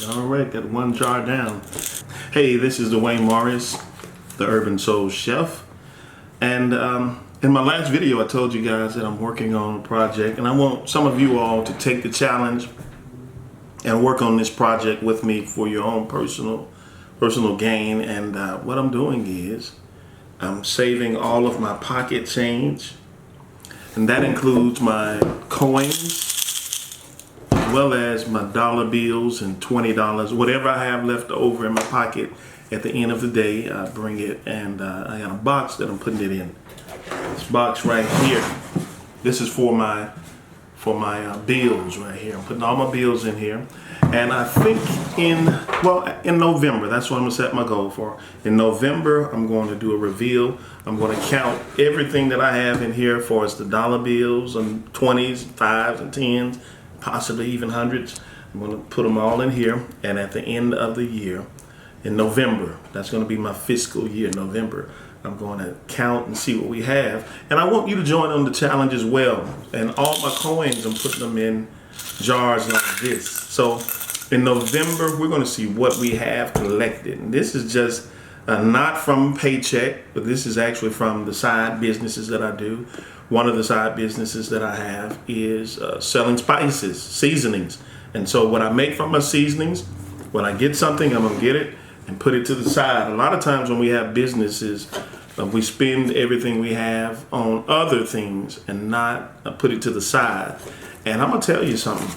All right, got one jar down. Hey, this is Dwayne Morris, the Urban Soul Chef. And in my last video, I told you guys that I'm working on a project, and I want some of you all to take the challenge and work on this project with me for your own personal gain. And what I'm doing is I'm saving all of my pocket change, and that includes my coins, as well as my dollar bills and $20, whatever I have left over in my pocket. At the end of the day, I bring it, and I got a box that I'm putting it in. This box right here, this is for my bills right here. I'm putting all my bills in here, and I think in November, that's what I'm gonna set my goal for. In November, I'm going to do a reveal. I'm going to count everything that I have in here, for as the dollar bills and 20s, 5s, and 10s, possibly even hundreds. I'm going to put them all in here, and at the end of the year, in November, that's going to be my fiscal year, November, I'm going to count and see what we have. And I want you to join on the challenge as well. And all my coins, I'm putting them in jars like this. So in November, we're going to see what we have collected. And this is just not from paycheck, but this is actually from the side businesses that I do. One of the side businesses that I have is selling spices, seasonings. And so what I make from my seasonings, when I get something, I'm going to get it and put it to the side. A lot of times when we have businesses, we spend everything we have on other things and not put it to the side. And I'm going to tell you something.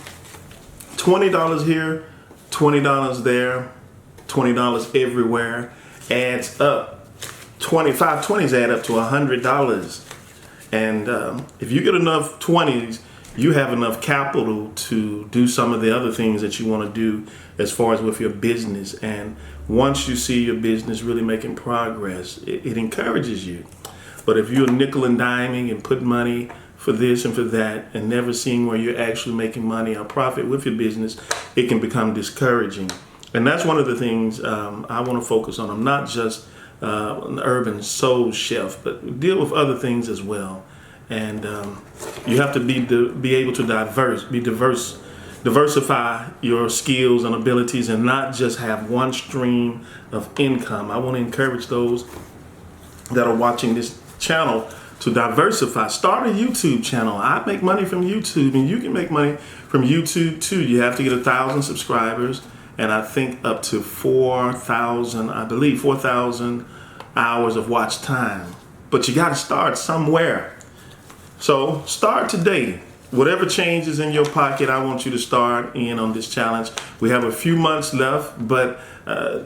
$20 here, $20 there, $20 everywhere adds up. 20s add up to $100. And if you get enough 20s, you have enough capital to do some of the other things that you want to do as far as with your business. And once you see your business really making progress, it encourages you. But if you're nickel and diming and put money for this and for that and never seeing where you're actually making money or profit with your business, it can become discouraging. And that's one of the things I want to focus on. I'm not just an urban soul chef, but deal with other things as well. And you have to be able to diversify your skills and abilities, and not just have one stream of income. I want to encourage those that are watching this channel to diversify. Start a YouTube channel. I make money from YouTube, and you can make money from YouTube too. You have to get 1,000 subscribers, and I think up to 4,000, I believe 4,000 hours of watch time. But you got to start somewhere. So start today. Whatever changes in your pocket, I want you to start in on this challenge. We have a few months left, but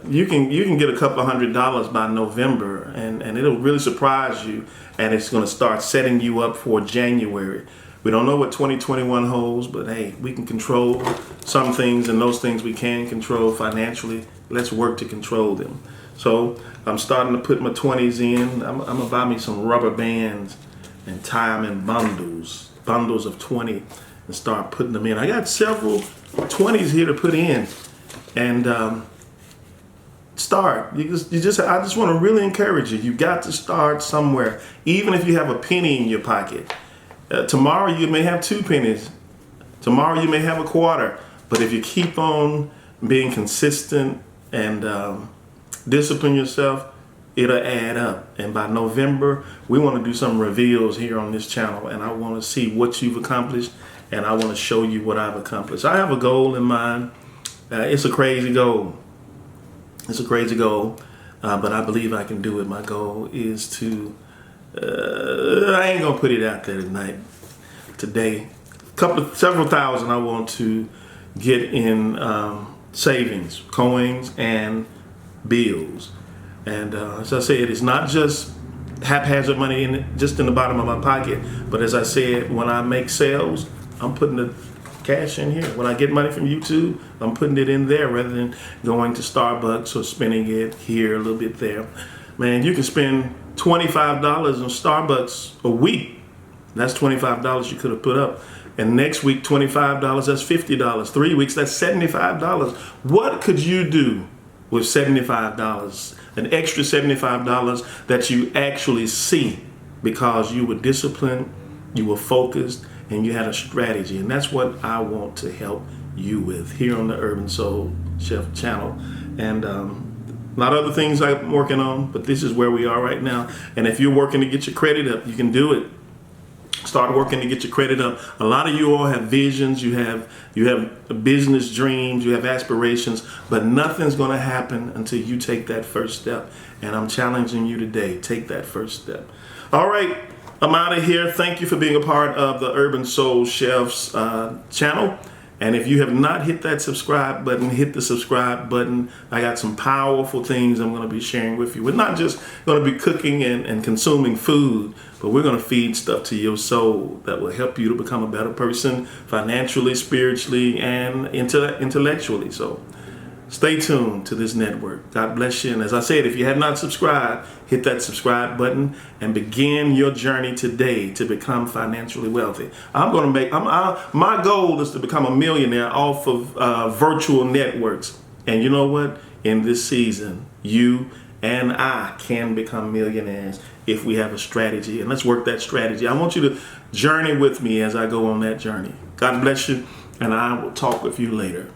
you can get a couple $100 by November, and it'll really surprise you, and it's going to start setting you up for January. We don't know what 2021 holds, but hey, we can control some things, and those things we can control financially. Let's work to control them. So I'm starting to put my 20s in. I'm going to buy me some rubber bands and tie them in bundles of 20, and start putting them in. I got several 20s here to put in, and start. I just want to really encourage you. You got to start somewhere, even if you have a penny in your pocket. Tomorrow you may have 2 pennies. Tomorrow you may have a quarter. But if you keep on being consistent and discipline yourself, it'll add up. And by November, we want to do some reveals here on this channel, and I want to see what you've accomplished, and I want to show you what I've accomplished. I have a goal in mind. It's a crazy goal. It's a crazy goal, but I believe I can do it. My goal is to, I ain't gonna put it out there tonight. Today, several thousand I want to get in savings, coins, and bills. And as I said, it's not just haphazard money just in the bottom of my pocket. But as I said, when I make sales, I'm putting the cash in here. When I get money from YouTube, I'm putting it in there rather than going to Starbucks or spending it here, a little bit there. Man, you can spend $25 on Starbucks a week. That's $25 you could have put up. And next week, $25, that's $50. 3 weeks, that's $75. What could you do with $75? An extra $75 that you actually see because you were disciplined, you were focused, and you had a strategy. And that's what I want to help you with here on the Urban Soul Chef channel. And a lot of other things I'm working on, but this is where we are right now. And if you're working to get your credit up, you can do it. Start working to get your credit up. A lot of you all have visions, you have business dreams, you have aspirations, but nothing's going to happen until you take that first step. And I'm challenging you today, take that first step. All right, I'm out of here. Thank you for being a part of the Urban Soul Chefs channel. And if you have not hit that subscribe button, hit the subscribe button. I got some powerful things I'm going to be sharing with you. We're not just going to be cooking and consuming food, but we're going to feed stuff to your soul that will help you to become a better person financially, spiritually, and intellectually. So stay tuned to this network. God bless you. And as I said, if you have not subscribed, hit that subscribe button and begin your journey today to become financially wealthy. My goal is to become a millionaire off of virtual networks. And you know what? In this season, you and I can become millionaires if we have a strategy. And let's work that strategy. I want you to journey with me as I go on that journey. God bless you, and I will talk with you later.